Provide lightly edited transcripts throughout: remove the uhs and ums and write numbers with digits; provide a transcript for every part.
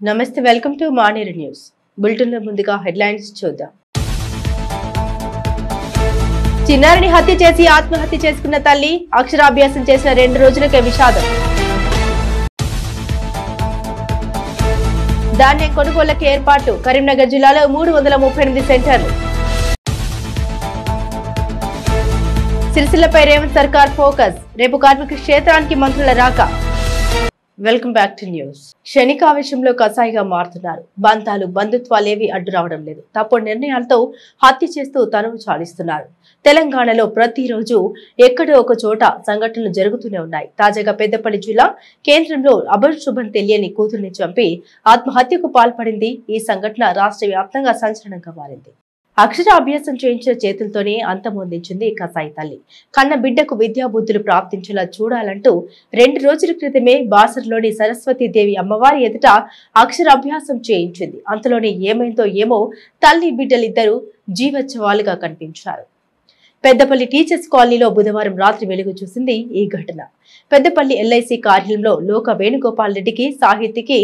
నమస్తే welcome to Maneru news bulletin లో ముందుగా హెడ్లైన్స్ చూద్దాం. చిన్నారిని హత్య చేసి ఆత్మహత్య చేసుకున్న తల్లి అక్షరాభ్యాసం చేసిన 2 రోజులకే విషాదం. ధాన్యం కొనుగోళ్లకు ఏర్పాటు కరీంనగర్ జిల్లాలో 338 సెంటర్లు. సిరిసిల్లపై రేవంత్ సర్కార్ ఫోకస్ రేపు కార్మిక క్షేత్రానికి మంత్రుల రాక. Welcome back to news. క్షణికావేశంలో కసాయిగా మారుతున్నారు. బంధాలు బంధుత్వాలేవి అడ్డు రావడం లేదు. తప్పుడు నిర్ణయాలతో హత్య చేస్తూ తనువు చాలిస్తున్నారు. తెలంగాణలో ప్రతిరోజు ఎక్కడో ఒక చోట సంఘటనలు జరుగుతూనే ఉన్నాయి. తాజాగా పెద్దపల్లి జిల్లా కేంద్రంలో అభశుభం తెలియని కూతుర్ని చంపి ఆత్మహత్యకు పాల్పడింది. ఈ సంఘటన రాష్ట్ర వ్యాప్తంగా సంచలనంగా మారింది. అక్షరాభ్యాసం చేయించిన చేతులతోనే అంతమొందించింది కసాయి తల్లి. కన్న బిడ్డకు విద్యాబుద్ధులు ప్రాప్తించేలా చూడాలంటూ 2 రోజుల క్రితమే బాసర్లోని సరస్వతీదేవి అమ్మవారి ఎదుట అక్షరాభ్యాసం చేయించింది. అంతలోనే ఏమైందో ఏమో తల్లి బిడ్డలిద్దరూ జీవోత్సవాలుగా కనిపించారు. పెద్దపల్లి టీచర్స్ కాలనీలో బుధవారం రాత్రి వెలుగు చూసింది ఈ ఘటన. పెద్దపల్లి ఎల్ఐసి కార్యాలయంలో లోక వేణుగోపాల్ రెడ్డికి సాహితికి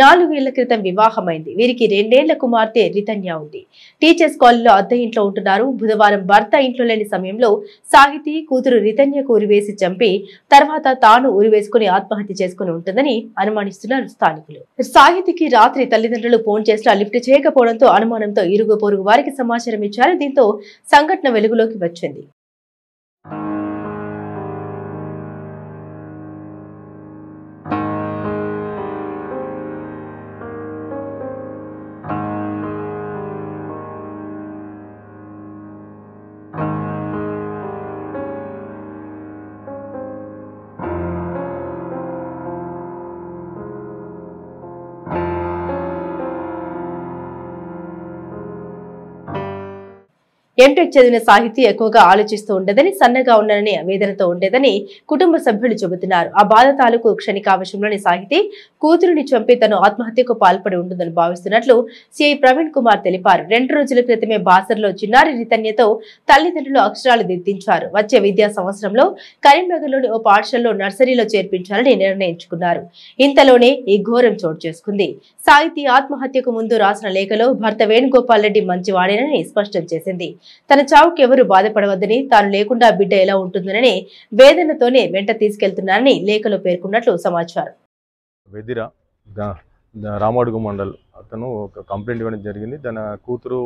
4 ఏళ్ల క్రితం వివాహమైంది. వీరికి 2 ఏళ్ల కుమార్తె రితన్య ఉంది. టీచర్స్ కాలనీలో అద్దె ఇంట్లో ఉంటున్నారు. బుధవారం భర్త ఇంట్లో లేని సమయంలో సాహితి కూతురు రితన్యకు ఉరివేసి చంపి తర్వాత తాను ఉరివేసుకుని ఆత్మహత్య చేసుకుని ఉంటుందని అనుమానిస్తున్నారు స్థానికులు. సాహితికి రాత్రి తల్లిదండ్రులు ఫోన్ చేసినా లిఫ్ట్ చేయకపోవడంతో అనుమానంతో ఇరుగు పొరుగు వారికి సమాచారం ఇచ్చారు. దీంతో సంఘటన వెలుగులోకి వచ్చింది. ఎంటెక్ చదివిన సాహితీ ఎక్కువగా ఆలోచిస్తూ ఉండేదని, సన్నగా ఉన్నానని వేదనతో ఉండేదని కుటుంబ సభ్యులు చెబుతున్నారు. ఆ బాధ తాలూకు క్షణికావేశంలోని సాహితీ కూతురుని చంపి తను ఆత్మహత్యకు పాల్పడి ఉంటుందని భావిస్తున్నట్లు సిఐ ప్రవీణ్ కుమార్ తెలిపారు. 2 రోజుల క్రితమే బాసర్లో చిన్నారి రితన్యతో తల్లిదండ్రులు అక్షరాలు దిద్దించారు. వచ్చే విద్యా సంవత్సరంలో కరీంనగర్లోని ఓ పాఠశాలలో నర్సరీలో చేర్పించాలని నిర్ణయించుకున్నారు. ఇంతలోనే ఈ ఘోరం చోటు చేసుకుంది. సాహితీ ఆత్మహత్యకు ముందు రాసిన లేఖలో భర్త వేణుగోపాల్ రెడ్డి మంచివాడేనని స్పష్టం చేసింది. తన చావుకు ఎవరు బాధపడవద్దని, తాను లేకుండా బిడ్డ ఎలా ఉంటుందనని వేదనతోనే వెంట తీసుకెళ్తున్నానని లేఖలో పేర్కొన్నట్లు సమాచారం. వెదిరా రామాడుగు మండల్ అతను ఒక కంప్లైంట్ ఇవ్వడం జరిగింది. తన కూతురు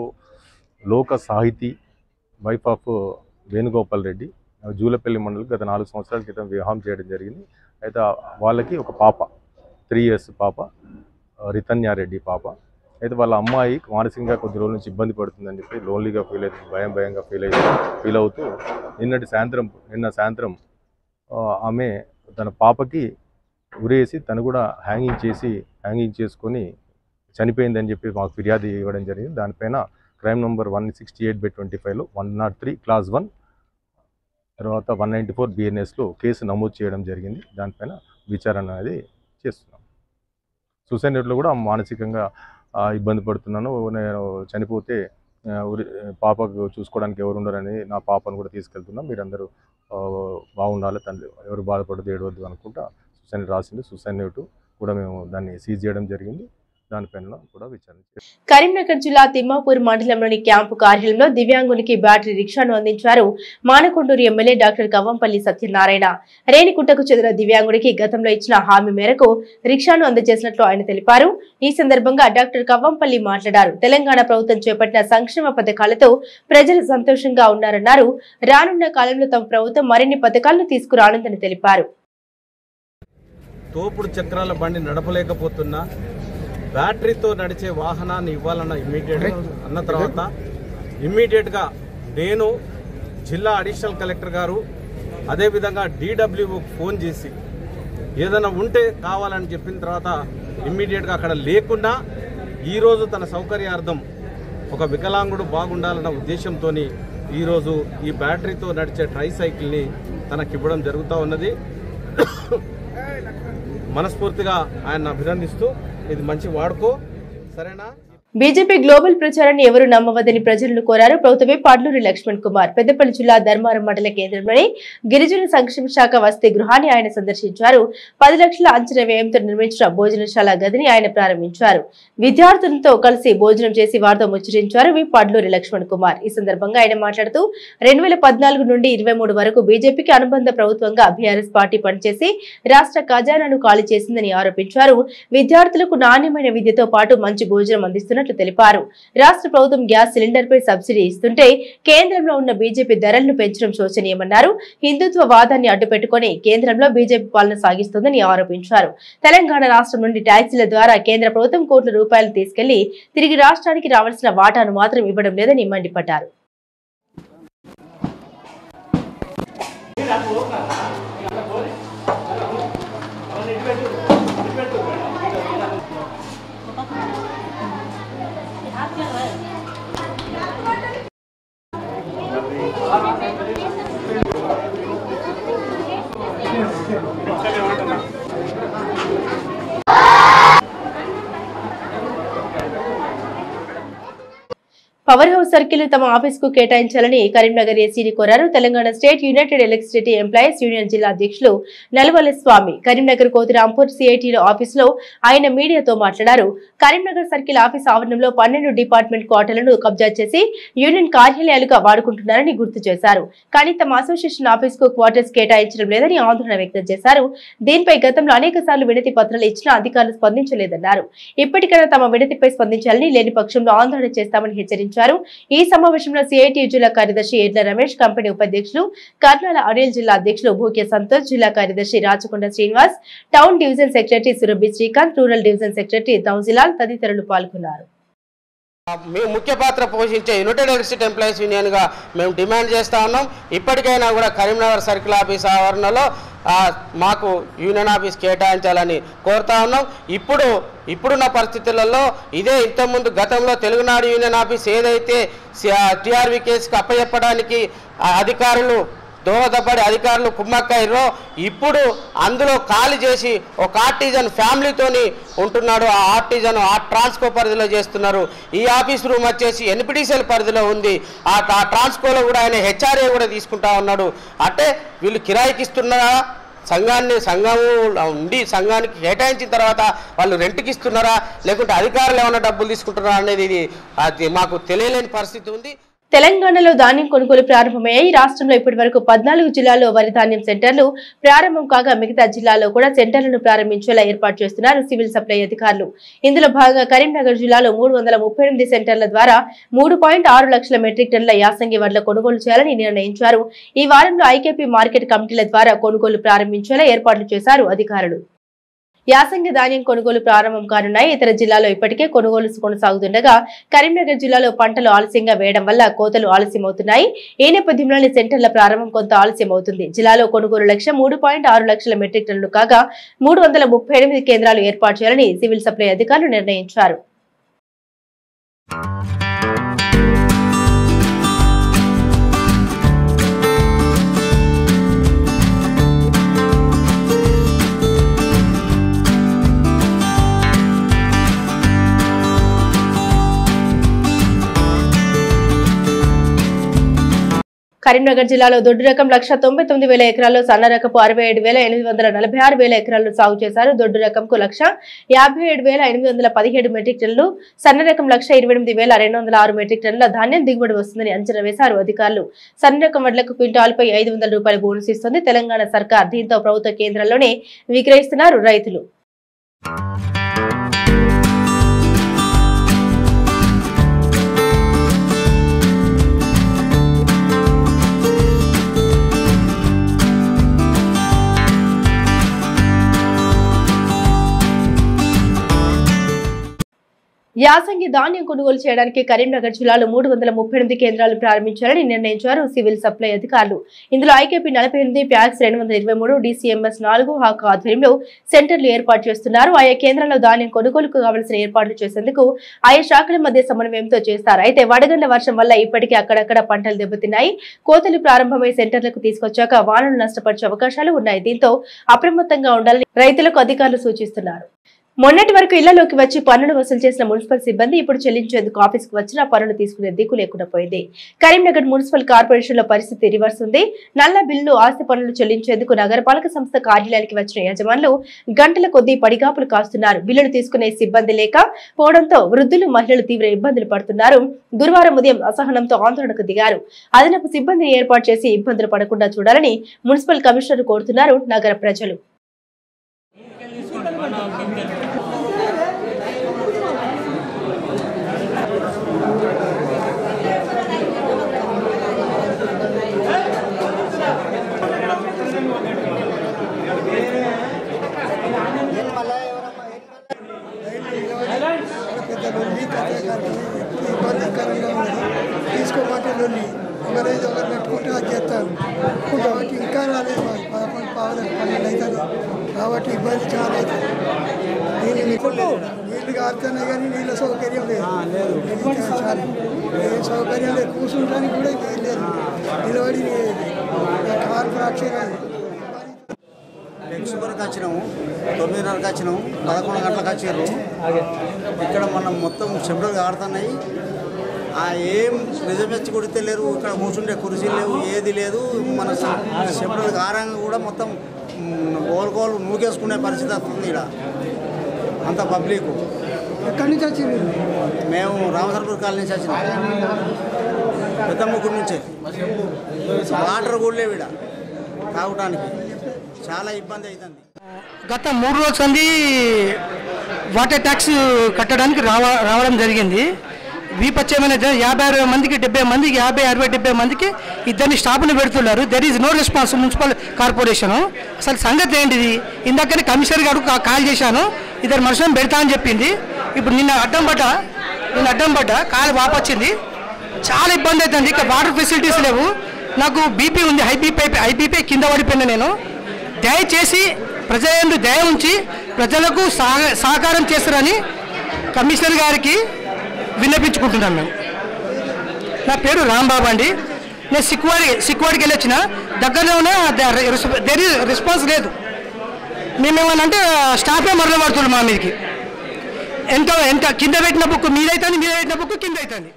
లోక సాహితీ వైఫ్ ఆఫ్ వేణుగోపాల్ రెడ్డి జూలపల్లి మండల్ గత 4 సంవత్సరాల క్రితం వివాహం చేయడం జరిగింది. అయితే వాళ్ళకి ఒక పాప 3 years పాప రితన్యారెడ్డి పాప. అయితే వాళ్ళ అమ్మాయి మానసికంగా కొద్ది రోజుల నుంచి ఇబ్బంది పడుతుందని చెప్పి లోన్లీగా ఫీల్ అవుతుంది, భయంగా ఫీల్ అవుతూ నిన్న సాయంత్రం ఆమె తన పాపకి ఉరేసి తను కూడా హ్యాంగింగ్ చేసుకొని చనిపోయిందని చెప్పి మాకు ఫిర్యాదు ఇవ్వడం జరిగింది. దానిపైన క్రైమ్ నంబర్ 168/25లో 103 Class 1 తర్వాత 194 BNSలో కేసు నమోదు చేయడం జరిగింది. దానిపైన విచారణ అనేది చేస్తున్నాం. సూసైడ్ నోట్లో కూడా మానసికంగా ఇబ్బంది పడుతున్నాను, నేను చనిపోతే పాపకు చూసుకోవడానికి ఎవరు ఉండరని నా పాపను కూడా తీసుకెళ్తున్నాం, మీరందరూ బాగుండాలి, తండ్రి ఎవరు బాధపడదు ఏడవద్దు అనుకుంటా సూసైడ్ రాసింది. సూసైడ్ నోటు కూడా మేము దాన్ని సీజ్ చేయడం జరిగింది. దానిపైన కూడా విచారణ. కరీంనగర్ జిల్లా తిమ్మాపూర్ మండలంలోని క్యాంపు కార్యాలయంలో దివ్యాంగునికి బ్యాటరీ రిక్షాను అందించారు మానకొండూరు ఎమ్మెల్యే డాక్టర్ కవ్వంపల్లి సత్యనారాయణ. రేణిగుంటకు చెందిన దివ్యాంగుడికి గతంలో ఇచ్చిన హామీ మేరకు రిక్షాను అందజేసినట్లు ఆయన తెలిపారు. ఈ సందర్భంగా డాక్టర్ కవ్వంపల్లి మాట్లాడారు. తెలంగాణ ప్రభుత్వం చేపట్టిన సంక్షేమ పథకాలతో ప్రజలు సంతోషంగా ఉన్నారన్నారు. రానున్న కాలంలో తమ ప్రభుత్వం మరిన్ని పథకాలను తీసుకురానుందని తెలిపారు. తోపుడు చక్రాల బండి నడపలేకపోతున్నా బ్యాటరీతో నడిచే వాహనాన్ని ఇవ్వాలన్న అన్న తర్వాత ఇమ్మీడియట్గా నేను జిల్లా అడిషనల్ కలెక్టర్ గారు అదేవిధంగా DWOకి ఫోన్ చేసి ఏదైనా ఉంటే కావాలని చెప్పిన తర్వాత ఇమ్మీడియట్గా అక్కడ లేకుండా ఈరోజు తన సౌకర్యార్థం ఒక వికలాంగుడు బాగుండాలన్న ఉద్దేశంతో ఈరోజు ఈ బ్యాటరీతో నడిచే ట్రైసైకిల్ని తనకివ్వడం జరుగుతూ ఉన్నది. మనస్ఫూర్తిగా ఆయన అభినందిస్తూ ఇది మంచి వాడుకో, సరేనా? బీజేపీ గ్లోబల్ ప్రచారాన్ని ఎవరు నమ్మవద్దని ప్రజలను కోరారు ప్రభుత్వ పాడ్లూరి లక్ష్మణ్ కుమార్. పెద్దపల్లి జిల్లా ధర్మారం మండల కేంద్రంలోని గిరిజన సంక్షేమ శాఖ వసతి గృహాన్ని ఆయన సందర్శించారు. 10 లక్షల అంచనా వ్యయంతో నిర్మించిన భోజనశాల గదిని ఆయన ప్రారంభించారు. విద్యార్థులతో కలిసి భోజనం చేసి వారితో ముచ్చరించారు పాడ్లూరి లక్ష్మణ్ కుమార్. ఈ సందర్భంగా ఆయన మాట్లాడుతూ 2014 నుండి 23 వరకు బీజేపీకి అనుబంధ ప్రభుత్వంగా బీఆర్ఎస్ పార్టీ పనిచేసి రాష్ట్ర ఖజానాను ఖాళీ చేసిందని ఆరోపించారు. విద్యార్థులకు నాణ్యమైన విద్యతో పాటు మంచి భోజనం అందిస్తున్నారు తెలిపారు. రాష్ట్ర ప్రభుత్వం గ్యాస్ సిలిండర్ పై సబ్సిడీ ఇస్తుంటే కేంద్రంలో ఉన్న బీజేపీ ధరలను పెంచడం శోచనీయమన్నారు. హిందుత్వ వాదాన్ని అడ్డుపెట్టుకుని కేంద్రంలో బీజేపీ పాలన సాగిస్తోందని ఆరోపించారు. తెలంగాణ రాష్ట్రం నుండి ట్యాక్సీల ద్వారా కేంద్ర ప్రభుత్వం కోట్ల రూపాయలు తీసుకెళ్లి తిరిగి రాష్ట్రానికి రావాల్సిన వాటాను మాత్రం ఇవ్వడం లేదని మండిపడ్డారు. పవర్ హౌస్ సర్కిల్ తమ ఆఫీస్ కు కేటాయించాలని కరీంనగర్ ఏసీని కోరారు. Telangana state United electricity employees union జిల్లా అధ్యక్షులు నల్వల స్వామి కరీంనగర్ కోతిరాంపూర్ సిఐటిలో ఆఫీసులో ఆయన మీడియాతో మాట్లాడారు. కరీంనగర్ సర్కిల్ ఆఫీస్ ఆవరణంలో 12 డిపార్ట్మెంట్ క్వార్టర్లను కబ్జా చేసి యూనియన్ కార్యాలయాలుగా వాడుకుంటున్నారని గుర్తు చేశారు. కానీ తమ అసోసియేషన్ ఆఫీస్ కు క్వార్టర్స్ కేటాయించడం లేదని ఆందోళన వ్యక్తం చేశారు. దీనిపై గతంలో అనేక సార్లు వినతి పత్రాలు ఇచ్చినా అధికారులు స్పందించలేదన్నారు. ఇప్పటికైనా తమ వినతిపై స్పందించాలని, లేని పక్షంలో ఆందోళన చేస్తామని హెచ్చరించారు. ఈ సమావేశంలో సిఐటి జిల్లా కార్యదర్శి ఎడ్ల రమేష్, కంపెనీ ఉపాధ్యక్షులు కర్నాల అనిల్, జిల్లా అధ్యక్షులు భూక్య సంతోష్, జిల్లా కార్యదర్శి Rachakonda Srinivas, town division secretary Surabhi Srikanth, rural division secretary Thaujilal తదితరులు పాల్గొన్నారు. ముఖ్య పాత్ర పోషించే యునైటెడ్ ఎలక్ట్రిసిటీ ఎంప్లాయీస్ యూనియన్గా మేము డిమాండ్ చేస్తూ ఉన్నాం. ఇప్పటికైనా కూడా కరీంనగర్ సర్కిల్ ఆఫీస్ ఆవరణలో మాకు యూనియన్ ఆఫీస్ కేటాయించాలని కోరుతా ఉన్నాం. ఇప్పుడున్న పరిస్థితులలో ఇదే ఇంతకుముందు గతంలో తెలుగునాడు యూనియన్ ఆఫీస్ ఏదైతే టీఆర్వీ కేసుకు అప్పచెప్పడానికి అధికారులు దోహదపడి అధికారులు కుమ్మక్కయ్యారో ఇప్పుడు అందులో ఖాళీ చేసి ఒక ఆర్టిజన్ ఫ్యామిలీతోని ఉంటున్నాడు. ఆ ఆర్టిజన్ ఆ ట్రాన్స్కో పరిధిలో చేస్తున్నారు. ఈ ఆఫీస్ రూమ్ వచ్చేసి ఎన్పిటిసిఎల్ పరిధిలో ఉంది. ఆ ట్రాన్స్కోలో కూడా ఆయన హెచ్ఆర్ఏ కూడా తీసుకుంటా ఉన్నాడు. అంటే వీళ్ళు కిరాయికి ఇస్తున్నారా, సంఘము ఉండి సంఘానికి కేటాయించిన తర్వాత వాళ్ళు రెంట్కి ఇస్తున్నారా, లేకుంటే అధికారులు ఏమైనా డబ్బులు తీసుకుంటున్నారా అనేది అది మాకు తెలియలేని పరిస్థితి ఉంది. తెలంగాణలో ధాన్యం కొనుగోలు ప్రారంభమయ్యాయి. రాష్ట్రంలో ఇప్పటి వరకు 14 జిల్లాల్లో వరి ధాన్యం సెంటర్లు ప్రారంభం కాగా మిగతా జిల్లాల్లో కూడా సెంటర్లను ప్రారంభించేలా ఏర్పాటు చేస్తున్నారు సివిల్ సప్లై అధికారులు. ఇందులో భాగంగా కరీంనగర్ జిల్లాలో 338 సెంటర్ల ద్వారా 3.6 లక్షల మెట్రిక్ టన్నుల యాసంగి వడ్ల కొనుగోలు చేయాలని నిర్ణయించారు. ఈ వారంలో ఐకేపీ మార్కెట్ కమిటీల ద్వారా కొనుగోలు ప్రారంభించేలా ఏర్పాట్లు చేశారు అధికారులు. యాసంగి ధాన్యం కొనుగోలు ప్రారంభం కానున్నాయి. ఇతర జిల్లాలో ఇప్పటికే కొనుగోలు కొనసాగుతుండగా కరీంనగర్ జిల్లాలో పంటలు ఆలస్యంగా వేయడం వల్ల కోతలు ఆలస్యమవుతున్నాయి. ఈ నేపథ్యంలోని సెంటర్ల ప్రారంభం కొంత ఆలస్యమవుతుంది. జిల్లాలో కొనుగోలు లక్ష్యం 3.6 లక్షల మెట్రిక్ టన్నులు కాగా 338 కేంద్రాలు ఏర్పాటు చేయాలని సివిల్ సప్లై అధికారులు నిర్ణయించారు. కరీంనగర్ జిల్లాలో దొడ్డు రకం 1,99,000 ఎకరాల్లో, సన్న రకపు 67,846 ఎకరాల్లో సాగు చేశారు. దొడ్డు రకంకు 1,57,817 మెట్రిక్ టన్నులు, సన్న రకం 1,28,206 మెట్రిక్ టన్నుల ధాన్యం దిగుబడి వస్తుందని అంచనా వేశారు అధికారులు. సన్న రకం వడ్లకు క్వింటాల్పై 500 రూపాయల బోనస్ ఇస్తుంది తెలంగాణ సర్కార్. దీంతో ప్రభుత్వ కేంద్రాల్లోనే విక్రయిస్తున్నారు రైతులు. యాసంగి ధాన్యం కొనుగోలు చేయడానికి కరీంనగర్ జిల్లాలో 338 కేంద్రాలు ప్రారంభించాలని నిర్ణయించారు సివిల్ సప్లై అధికారులు. ఇందులో ఐకేపీ 48, ప్యాక్స్ 223, డీసీఎంఎస్ 4 హాక్ ఆధ్వర్యంలో సెంటర్లు ఏర్పాటు చేస్తున్నారు. ఆయా కేంద్రాల్లో ధాన్యం కొనుగోలుకు కావాల్సిన ఏర్పాట్లు చేసేందుకు ఆయా శాఖల మధ్య సమన్వయంతో చేస్తారు. అయితే వడగండ్ల వర్షం వల్ల ఇప్పటికీ అక్కడక్కడ పంటలు దెబ్బతిన్నాయి. కోతలు ప్రారంభమై సెంటర్లకు తీసుకొచ్చాక వానలు నష్టపరిచే అవకాశాలు ఉన్నాయి. దీంతో అప్రమత్తంగా ఉండాలని రైతులకు అధికారులు సూచిస్తున్నారు. మొన్నటి వరకు ఇళ్లలోకి వచ్చి పన్నులు వసూలు చేసిన మున్సిపల్ సిబ్బంది ఇప్పుడు చెల్లించేందుకు ఆఫీసుకు వచ్చినా పన్నులు తీసుకునే దిక్కు లేకుండా పోయింది. కరీంనగర్ మున్సిపల్ కార్పొరేషన్ లో పరిస్థితి రివర్స్ ఉంది. నల్ల బిల్లు ఆస్తి పన్నులు చెల్లించేందుకు నగరపాలక సంస్థ కార్యాలయానికి వచ్చిన యజమానులు గంటల కొద్దీ పడిగాపులు కాస్తున్నారు. బిల్లులు తీసుకునే సిబ్బంది లేక పోవడంతో వృద్ధులు, మహిళలు తీవ్ర ఇబ్బందులు పడుతున్నారు. గురువారం ఉదయం అసహనంతో ఆందోళనకు దిగారు. అదనపు సిబ్బందిని ఏర్పాటు చేసి ఇబ్బందులు పడకుండా చూడాలని మున్సిపల్ కమిషనర్ కోరుతున్నారు నగర ప్రజలు. తీసుకోమంటే లొల్లి ఒకరైతే ఒకరు పెట్టుకుంటే అది చేస్తారు కాబట్టి ఇంకా రాలేదు 11 పావులకు 12 అవుతుంది కాబట్టి ఇబ్బంది చాలా అవుతుంది. నీళ్ళు కారుతున్నాయి కానీ నీళ్ళ సౌకర్యం లేదు. చాలా ఏ సౌకర్యం లేదు. కూర్చుంటానికి కూడా లేదు. నిలబడి కారు ఫ్రాక్చర్ ఎక్స్పర్కి వచ్చినాము 9:30కి వచ్చినాము 11 గంటలకు వచ్చారు. ఇక్కడ మనం మొత్తం చెమటలు కారుతున్నాయి. ఏం నిజమెచ్చి కొడితే లేరు. ఇక్కడ కూర్చుంటే కుర్చీలు లేవు, ఏది లేదు. మన చెమటలు కారంగా కూడా మొత్తం గోలు నూకేసుకునే పరిస్థితి వస్తుంది. ఇక్కడ అంత పబ్లిక్. ఎక్కడి నుంచి వచ్చింది? మేము రామసరపూర్ కాలనీ నుంచి వచ్చినాం. పెద్దమ్మగుడి నుంచే. వాటర్ కూడా లేవు ఇక్కడ తాగడానికి. చాలా ఇబ్బంది అవుతుంది. గత 3 రోజుల నుండి వాటర్ ట్యాక్స్ కట్టడానికి రావడం జరిగింది. వీపచ్చమైన 50-60 మందికి 70 మందికి 50-60-70 మందికి ఇద్దరిని స్టాఫ్ను పెడుతున్నారు. There is no response municipal corporation. అసలు సంగతి ఏంటిది? ఇందాకనే కమిషనర్ గారు కాల్ చేశాను. ఇద్దరు మనుషులను పెడతా అని చెప్పింది. ఇప్పుడు నిన్న అడ్డం పడ్డ కాలు వాపొచ్చింది. చాలా ఇబ్బంది అవుతుంది. ఇక్కడ వాటర్ ఫెసిలిటీస్ లేవు. నాకు బీపీ ఉంది, హై బీపీ కింద పడిపోయినా నేను. దయచేసి ప్రజలందు దయ ఉంచి ప్రజలకు సహకారం చేస్తారని కమిషనర్ గారికి విన్నపించుకుంటున్నాను. మేము నా పేరు రాంబాబు అండి. నేను సిక్కువాడికి వెళ్ళి వచ్చిన దగ్గరలోనే దేర్ ఈజ్ రెస్పాన్స్ లేదు. మేమేమనంటే స్టాఫే మరల పడుతున్నాం మా మీదకి. ఎంత కింద పెట్టిన బుక్ మీదైతుంది, మీద పెట్టిన బుక్ కింద అవుతుంది.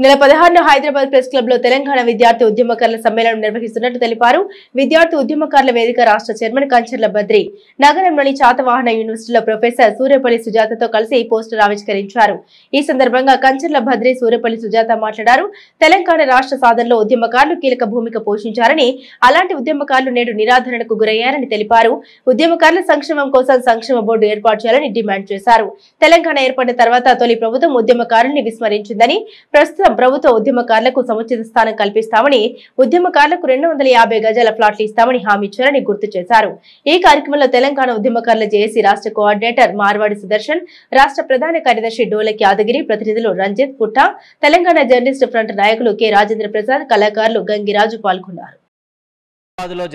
నెల 16 హైదరాబాద్ ప్రెస్ క్లబ్ లో తెలంగాణ విద్యార్థి ఉద్యమకారుల సమ్మేళనం నిర్వహిస్తున్నట్టు తెలిపారు. విద్యార్థి ఉద్యమకారుల వేదిక రాష్ట్ర చైర్మన్ కంచర్ల బద్రి నగరంలోని శాతవాహన యూనివర్సిటీలో ప్రొఫెసర్ సూర్యపల్లి సుజాతతో కలిసి పోస్టర్ ఆవిష్కరించారు. ఈ సందర్భంగా కంచర్ల బద్రి, సూర్యపల్లి సుజాత మాట్లాడారు. తెలంగాణ రాష్ట్ర సాధనలో ఉద్యమకారులు కీలక భూమిక పోషించారని, అలాంటి ఉద్యమకారులు నేడు నిరాధరణకు గురయ్యారని తెలిపారు. ఉద్యమకారుల సంక్షేమం కోసం సంక్షేమ బోర్డు ఏర్పాటు చేయాలని డిమాండ్ చేశారు. తెలంగాణ ఏర్పడిన తర్వాత తొలి ప్రభుత్వం ఉద్యమకారుల్ని విస్మరించిందని, ప్రస్తుతం ప్రభుత్వ ఉద్యమకారులకు సముచిత స్థానం కల్పిస్తామని, ఉద్యమకారులకు 250 గజాల ఫ్లాట్లు ఇస్తామని హామీ ఇచ్చారని గుర్తు చేశారు. ఈ కార్యక్రమంలో తెలంగాణ ఉద్యమకారుల జేఏసీ రాష్ట్ర కోఆర్డినేటర్ మార్వాడి సుదర్శన్, రాష్ట్ర ప్రధాన కార్యదర్శి డోలకి యాదగిరి, ప్రతినిధులు రంజిత్ పుట్ట, తెలంగాణ జర్నలిస్ట్ ఫ్రంట్ నాయకులు కె రాజేంద్ర ప్రసాద్, కళాకారులు గంగిరాజు పాల్గొన్నారు.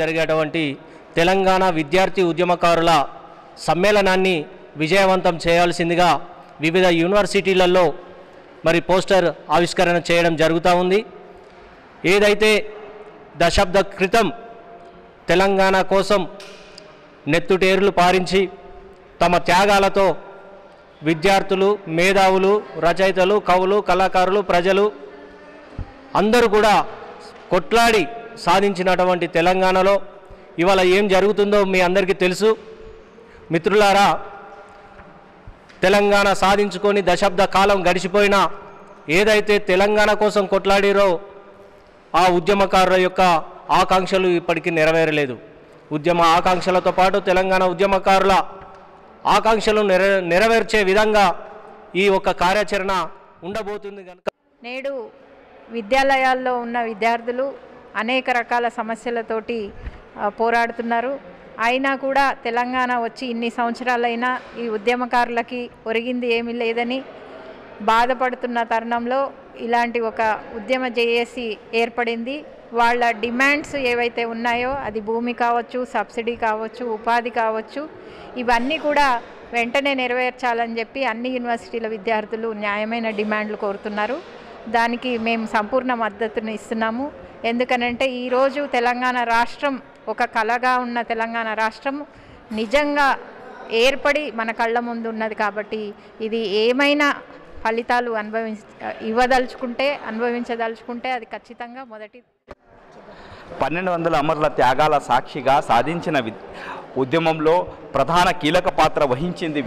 జరిగేటువంటి తెలంగాణ విద్యార్థి ఉద్యమకారుల సమ్మేళనాన్ని విజయవంతం చేయాల్సిందిగా వివిధ యూనివర్సిటీలలో మరి పోస్టర్ ఆవిష్కరణ చేయడం జరుగుతూ ఉంది. ఏదైతే దశాబ్ద క్రితం తెలంగాణ కోసం నెత్తుటేరులు పారించి తమ త్యాగాలతో విద్యార్థులు, మేధావులు, రచయితలు, కవులు, కళాకారులు, ప్రజలు అందరూ కూడా కొట్లాడి సాధించినటువంటి తెలంగాణలో ఇవాళ ఏం జరుగుతుందో మీ అందరికీ తెలుసు. మిత్రులారా, తెలంగాణ సాధించుకొని దశాబ్ద కాలం గడిచిపోయినా ఏదైతే తెలంగాణ కోసం కొట్లాడిరో ఆ ఉద్యమకారుల యొక్క ఆకాంక్షలు ఇప్పటికీ నెరవేరలేదు. ఉద్యమ ఆకాంక్షలతో పాటు తెలంగాణ ఉద్యమకారుల ఆకాంక్షలు నెరవేర్చే విధంగా ఈ ఒక కార్యాచరణ ఉండబోతుంది. కనుక నేడు విద్యాలయాల్లో ఉన్న విద్యార్థులు అనేక రకాల సమస్యలతోటి పోరాడుతున్నారు. అయినా కూడా తెలంగాణ వచ్చి ఇన్ని సంవత్సరాలైనా ఈ ఉద్యమకారులకి ఒరిగింది ఏమీ లేదని బాధపడుతున్న తరుణంలో ఇలాంటి ఒక ఉద్యమ జేఏసీ ఏర్పడింది. వాళ్ళ డిమాండ్స్ ఏవైతే ఉన్నాయో అది భూమి కావచ్చు, సబ్సిడీ కావచ్చు, ఉపాధి కావచ్చు, ఇవన్నీ కూడా వెంటనే నెరవేర్చాలని చెప్పి అన్ని యూనివర్సిటీల విద్యార్థులు న్యాయమైన డిమాండ్లు కోరుతున్నారు. దానికి మేము సంపూర్ణ మద్దతుని ఇస్తున్నాము. ఎందుకనంటే ఈరోజు తెలంగాణ రాష్ట్రం ఒక కళగా ఉన్న తెలంగాణ రాష్ట్రం నిజంగా ఏర్పడి మన కళ్ళ ముందు ఉన్నది. కాబట్టి ఇది ఏమైనా ఫలితాలు అనుభవించదలుచుకుంటే అది ఖచ్చితంగా మొదటి 1200 అమరుల త్యాగాల సాక్షిగా సాధించిన ఉద్యమంలో ప్రధాన కీలక పాత్ర వహించింది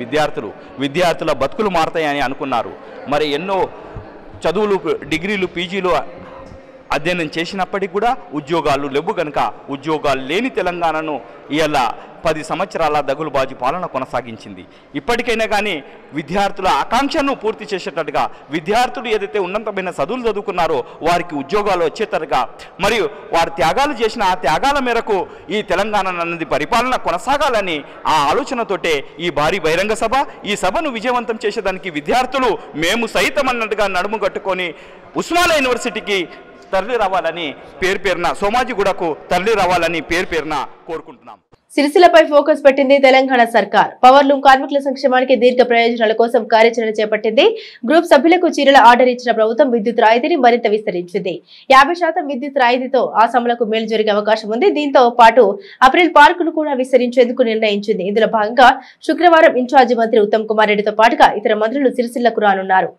విద్యార్థుల బతుకులు మారతాయని అనుకున్నారు. మరి ఎన్నో చదువులు, డిగ్రీలు, పీజీలు అధ్యయనం చేసినప్పటికీ కూడా ఉద్యోగాలు లేవు కనుక ఉద్యోగాలు లేని తెలంగాణను ఇలా 10 సంవత్సరాల దగులుబాజీ పాలన కొనసాగించింది. ఇప్పటికైనా కానీ విద్యార్థుల ఆకాంక్షను పూర్తి చేసేటట్టుగా, విద్యార్థులు ఏదైతే ఉన్నతమైన చదువులు చదువుకున్నారో వారికి ఉద్యోగాలు వచ్చేటట్టుగా, మరియు వారు త్యాగాలు చేసిన ఆ త్యాగాల మేరకు ఈ తెలంగాణ అన్నది పరిపాలన కొనసాగాలని ఆ ఆలోచనతోటే ఈ భారీ బహిరంగ సభ. ఈ సభను విజయవంతం చేసేదానికి విద్యార్థులు మేము సైతం అన్నట్టుగా నడుము కట్టుకొని ఉస్మానియా యూనివర్సిటీకి తరలి రావాలని పేరున, సోమాజిగూడకు తరలి రావాలని పేరున కోరుకుంటున్నాం. సిరిసిల్లపై ఫోకస్ పెట్టింది తెలంగాణ సర్కార్. పవర్లూమ్ కార్మికుల సంక్షేమానికి దీర్ఘ ప్రయోజనాల కోసం కార్యాచరణ చేపట్టింది. గ్రూప్ సభ్యులకు చీరల ఆర్డర్ ఇచ్చిన ప్రభుత్వం విద్యుత్ రాయితీని మరింత విస్తరించింది. 50% విద్యుత్ రాయితీతో ఆసాములకు మేలు జరిగే అవకాశం ఉంది. దీంతో పాటు అప్రిల్ పార్కును కూడా విస్తరించేందుకు నిర్ణయించింది. ఇందులో భాగంగా శుక్రవారం ఇన్ఛార్జి మంత్రి ఉత్తమ్ కుమార్ రెడ్డితో పాటుగా ఇతర మంత్రులు సిరిసిల్లకు రానున్నారు.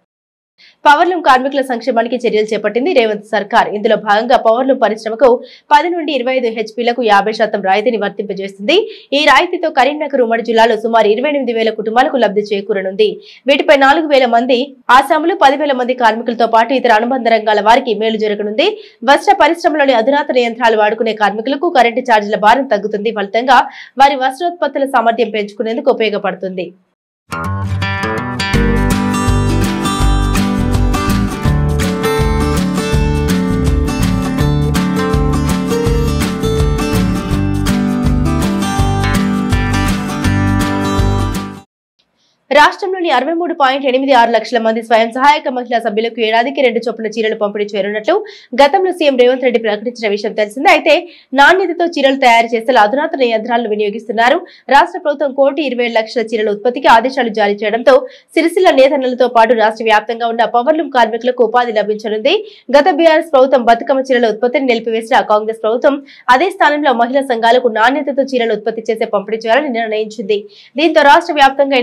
పవర్లూమ్ కార్మికుల సంక్షేమానికి చర్యలు చేపట్టింది రేవంత్ సర్కార్. ఇందులో భాగంగా పవర్లూమ్ పరిశ్రమకు 10 నుండి 25 హెచ్పీలకు 50% రాయితీని వర్తింపజేస్తుంది. ఈ రాయితీతో కరీంనగర్ ఉమ్మడి జిల్లాలో సుమారు 28,000 కుటుంబాలకు లబ్ధి చేకూరనుంది. వీటిపై 4,000 మంది ఆసాములు, 10,000 మంది కార్మికులతో పాటు ఇతర అనుబంధ రంగాల వారికి మేలు జరగనుంది. వస్త్ర పరిశ్రమలోని అధునాతన యంత్రాలు వాడుకునే కార్మికులకు కరెంటు ఛార్జీల భారం తగ్గుతుంది. ఫలితంగా వారి వస్త్రోత్పత్తుల సామర్థ్యం పెంచుకునేందుకు ఉపయోగపడుతుంది. రాష్ట్రంలోని 63.86 లక్షల మంది స్వయం సహాయక మహిళా సభ్యులకు ఏడాదికి 2 చొప్పున చీరలు పంపిణీ చేయనున్నట్లు గతంలో సీఎం రేవంత్ రెడ్డి ప్రకటించిన విషయం తెలిసిందే. అయితే నాణ్యతతో చీరలు తయారు చేసే అధునాతన యంత్రాలను వినియోగిస్తున్నారు. రాష్ట్ర ప్రభుత్వం 1,27,00,000 చీరల ఉత్పత్తికి ఆదేశాలు జారీ చేయడంతో సిరిసిల్ల నేతన్నలతో పాటు రాష్ట్ర వ్యాప్తంగా ఉన్న పవర్లూమ్ కార్మికులకు ఉపాధి లభించనుంది. గత బీఆర్ఎస్ ప్రభుత్వం బతుకమ్మ చీరల ఉత్పత్తిని నిలిపివేసిన కాంగ్రెస్ ప్రభుత్వం అదే స్థానంలో మహిళా సంఘాలకు నాణ్యతతో చీరలు ఉత్పత్తి చేసే పంపిణీ చేయాలని నిర్ణయించింది. దీంతో రాష్ట్ర వ్యాప్తంగా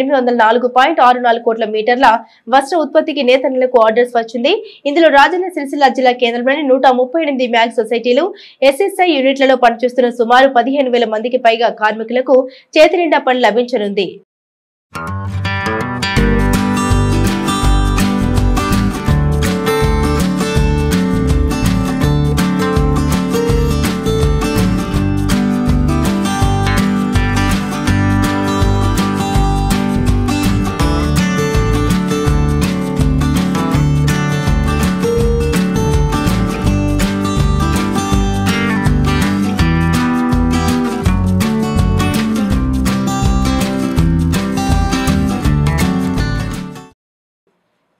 804.64 కోట్ల మీటర్ల వస్త్ర ఉత్పత్తికి నేతన్నలకు ఆర్డర్స్ వచ్చింది. ఇందులో రాజన్న సిరిసిల్ల జిల్లా కేంద్రంలోని 138 మ్యాగ్ సొసైటీలు, ఎస్ఎస్ఐ యూనిట్లలో పనిచేస్తున్న సుమారు 15,000 మందికి పైగా కార్మికులకు చేతి నిండా పని లభించనుంది.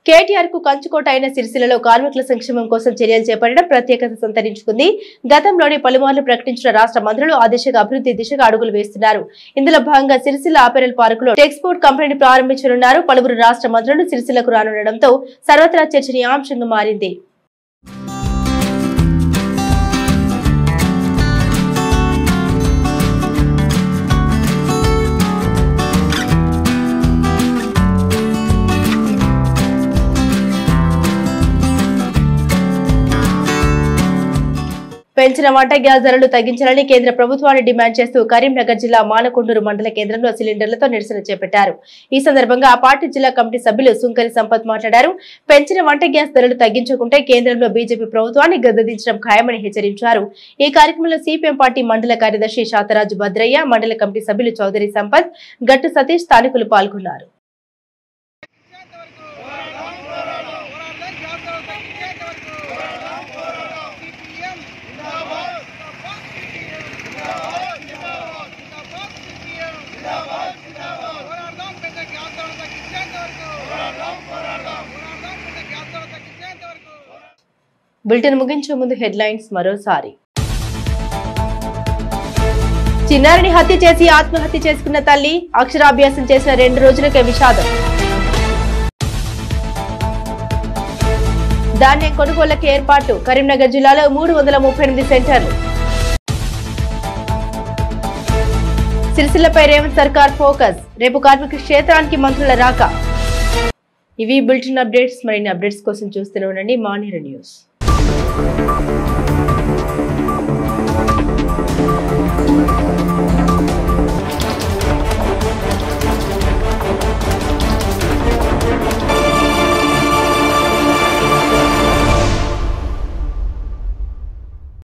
కేటీఆర్ కు కంచుకోట అయిన సిరిసిల్లలో కార్మికుల సంక్షేమం కోసం చర్యలు చేపట్టడం ప్రత్యేకత సంతరించుకుంది. గతంలోనే పలుమార్లు ప్రకటించిన రాష్ట్ర మంత్రులు ఆ దిశగా అభివృద్ధి దిశగా అడుగులు వేస్తున్నారు. ఇందులో భాగంగా సిరిసిల్ల అపెరల్ పార్కులో టెక్స్పోర్ట్ కంపెనీని ప్రారంభించనున్నారు. పలువురు రాష్ట్ర మంత్రులు సిరిసిల్లకు రానుండడంతో సర్వత్రా చర్చనీయాంశంగా మారింది. పెంచిన వంట గ్యాస్ ధరలు తగ్గించాలని కేంద్ర ప్రభుత్వాన్ని డిమాండ్ చేస్తూ కరీంనగర్ జిల్లా మానకొండూరు మండల కేంద్రంలో సిలిండర్లతో నిరసన చేపట్టారు. ఈ సందర్భంగా ఆ పార్టీ జిల్లా కమిటీ సభ్యులు సుంకరి సంపత్ మాట్లాడారు. పెంచిన వంట గ్యాస్ ధరలు తగ్గించకుంటే కేంద్రంలో బీజేపీ ప్రభుత్వాన్ని గద్దెదించడం ఖాయమని హెచ్చరించారు. ఈ కార్యక్రమంలో సిపిఎం పార్టీ మండల కార్యదర్శి శాతరాజు భద్రయ్య, మండల కమిటీ సభ్యులు చౌదరి సంపత్, గట్టు సతీష్ స్థానికులు పాల్గొన్నారు. బులెటిన్ ముగించే ముందు హెడ్లైన్స్ మరోసారి. చిన్నారిని హత్య చేసి ఆత్మహత్య చేసుకున్న తల్లి, అక్షరాభ్యాసం చేసిన 2 రోజులకే విషాదం. ధాన్యం కొనుగోళ్లకు ఏర్పాటు, కరీంనగర్ జిల్లాలో 338 సెంటర్లు. సిరిసిల్లపై రేవంత్ సర్కార్ ఫోకస్, రేపు కార్మిక క్షేత్రానికి మంత్రుల రాక. ఇవి బులెటిన్ అప్డేట్స్. మరిన్ని అప్డేట్స్ కోసం చూస్తూనే ఉండండి మానేరు న్యూస్.